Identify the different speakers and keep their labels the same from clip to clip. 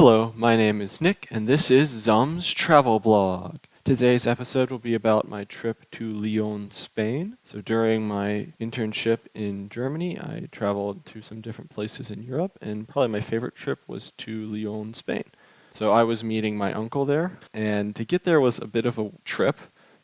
Speaker 1: Hello, my name is Nick, and this is Zumb's travel blog. Today's episode will be about my trip to Leon, Spain. So during my internship in Germany, I traveled to some different places in Europe, and probably my favorite trip was to Leon, Spain. So I was meeting my uncle there, and to get there was a bit of a trip.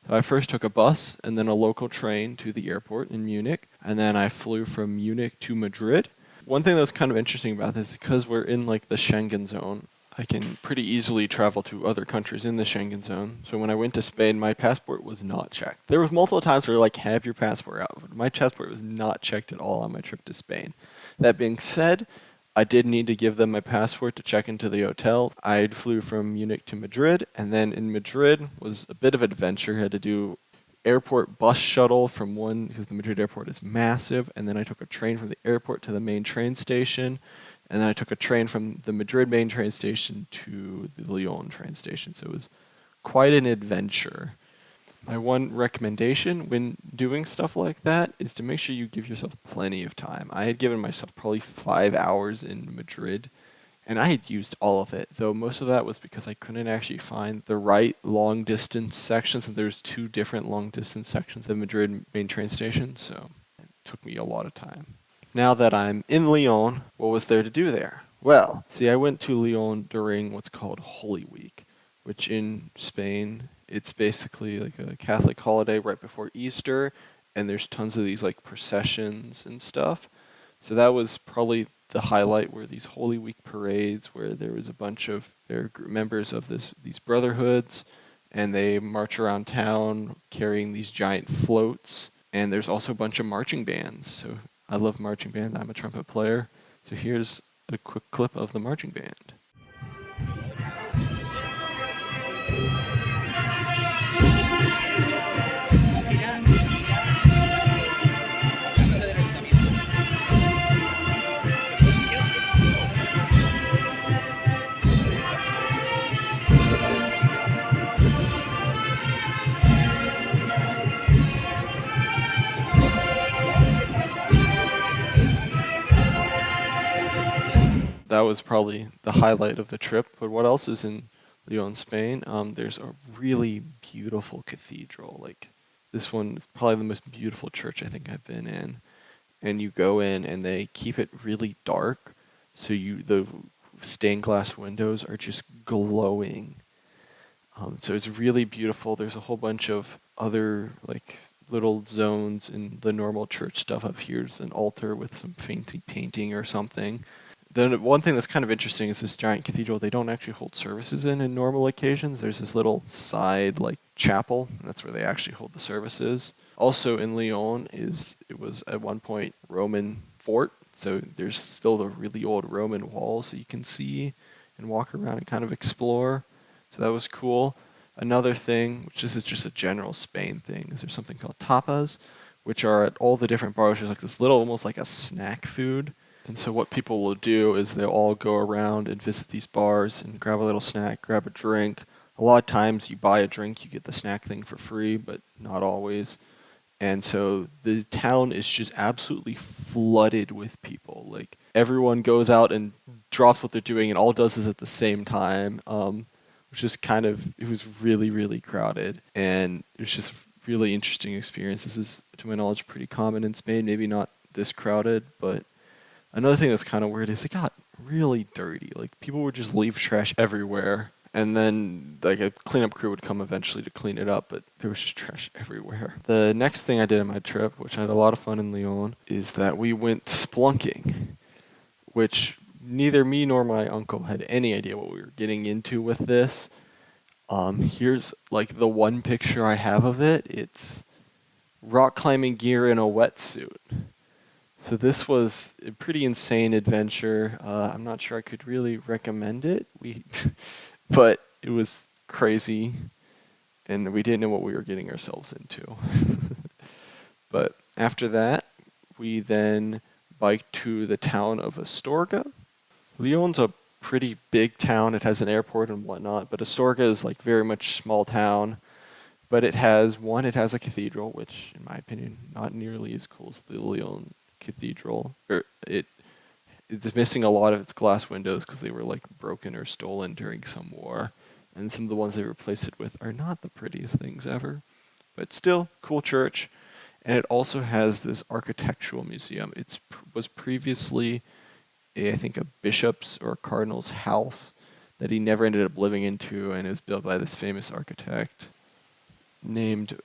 Speaker 1: So I first took a bus and then a local train to the airport in Munich, and then I flew from Munich to Madrid. One thing that's kind of interesting about this is because we're in like the Schengen zone, I can pretty easily travel to other countries in the Schengen zone. So when I went to Spain, my passport was not checked. There was multiple times where like, have your passport out. But my passport was not checked at all on my trip to Spain. That being said, I did need to give them my passport to check into the hotel. I flew from Munich to Madrid, and then in Madrid was a bit of an adventure. I had to do airport bus shuttle from one, because the Madrid airport is massive, and then I took a train from the airport to the main train station, and then I took a train from the Madrid main train station to the Lyon train station. So it was quite an adventure. My one recommendation when doing stuff like that is to make sure you give yourself plenty of time. I had given myself probably 5 hours in Madrid, and I had used all of it, though most of that was because I couldn't actually find the right long distance sections, and there's two different long distance sections of Madrid main train station, so it took me a lot of time. Now that I'm in Lyon, what was there to do there? Well, see, I went to Lyon during what's called Holy Week, which in Spain, it's basically like a Catholic holiday right before Easter, and there's tons of these like processions and stuff. So that was probably the highlight, were these Holy Week parades where there was a bunch of their members of these brotherhoods, and they march around town carrying these giant floats. And there's also a bunch of marching bands. So I love marching band. I'm a trumpet player. So here's a quick clip of the marching band. That was probably the highlight of the trip. But what else is in Leon, Spain? There's a really beautiful cathedral. Like, this one is probably the most beautiful church I think I've been in. And you go in and they keep it really dark, so the stained glass windows are just glowing. So it's really beautiful. There's a whole bunch of other like little zones in the normal church stuff. Up here's an altar with some fancy painting or something. Then one thing that's kind of interesting is this giant cathedral. They don't actually hold services in normal occasions. There's this little side like chapel, and that's where they actually hold the services. Also in Lyon it was at one point Roman fort, so there's still the really old Roman walls that you can see and walk around and kind of explore. So that was cool. Another thing, which this is just a general Spain thing, is there's something called tapas, which are at all the different bars. There's like this little, almost like a snack food. And so what people will do is they'll all go around and visit these bars and grab a little snack, grab a drink. A lot of times you buy a drink, you get the snack thing for free, but not always. And so the town is just absolutely flooded with people. Like, everyone goes out and drops what they're doing and all does is at the same time. Which is it was really, really crowded. And it was just a really interesting experience. This is, to my knowledge, pretty common in Spain. Maybe not this crowded, but another thing that's kind of weird is it got really dirty. Like, people would just leave trash everywhere. And then like a cleanup crew would come eventually to clean it up, but there was just trash everywhere. The next thing I did on my trip, which I had a lot of fun in Lyon, is that we went splunking, which neither me nor my uncle had any idea what we were getting into with this. Here's like the one picture I have of it. It's rock climbing gear in a wetsuit. So this was a pretty insane adventure. I'm not sure I could really recommend it. But it was crazy, and we didn't know what we were getting ourselves into. But after that, we then biked to the town of Astorga. Lyon's a pretty big town. It has an airport and whatnot, but Astorga is like very much small town. But it has a cathedral, which, in my opinion, not nearly as cool as the Lyon Cathedral. it's missing a lot of its glass windows because they were like broken or stolen during some war. And some of the ones they replaced it with are not the prettiest things ever. But still, cool church. And it also has this architectural museum. It was previously, I think, a bishop's or a cardinal's house that he never ended up living into, and it was built by this famous architect named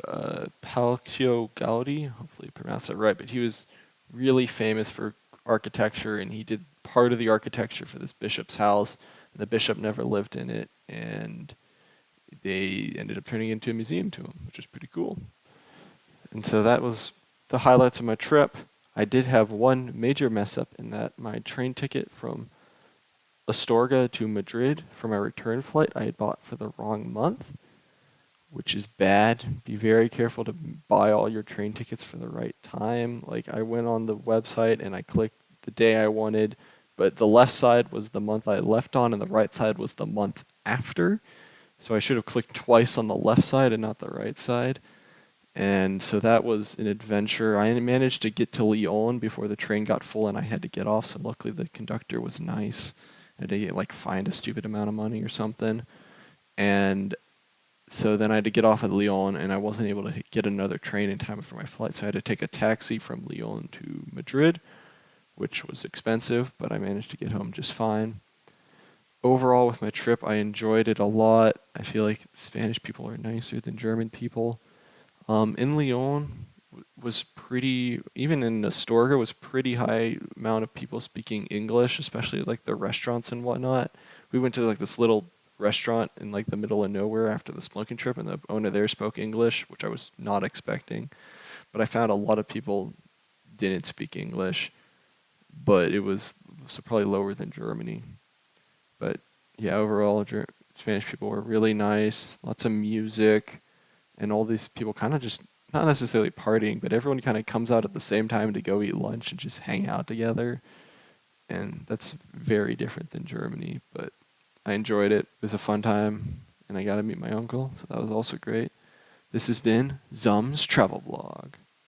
Speaker 1: Palcio Gaudi. Hopefully, I pronounced that right. But he was really famous for architecture, and he did part of the architecture for this bishop's house. And the bishop never lived in it, and they ended up turning it into a museum to him, which is pretty cool. And so that was the highlights of my trip. I did have one major mess up in that my train ticket from Astorga to Madrid for my return flight I had bought for the wrong month, which is bad. Be very careful to buy all your train tickets for the right time. Like, I went on the website and I clicked the day I wanted, but the left side was the month I left on and the right side was the month after. So I should have clicked twice on the left side and not the right side. And so that was an adventure. I managed to get to Leon before the train got full and I had to get off. So luckily the conductor was nice. I had to get, like, fined a stupid amount of money or something. And so then I had to get off at Leon and I wasn't able to get another train in time for my flight. So I had to take a taxi from Leon to Madrid, which was expensive, but I managed to get home just fine. Overall, with my trip, I enjoyed it a lot. I feel like Spanish people are nicer than German people. In Lyon was pretty, even in Astorga was pretty high amount of people speaking English, especially like the restaurants and whatnot. We went to like this little restaurant in like the middle of nowhere after the smoking trip, and the owner there spoke English, which I was not expecting. But I found a lot of people didn't speak English, but it was so probably lower than Germany. But yeah, overall, Spanish people were really nice, lots of music, and all these people kind of just not necessarily partying, but everyone kind of comes out at the same time to go eat lunch and just hang out together. And that's very different than Germany, but I enjoyed it. It was a fun time, and I got to meet my uncle, so that was also great. This has been Zumb's travel blog.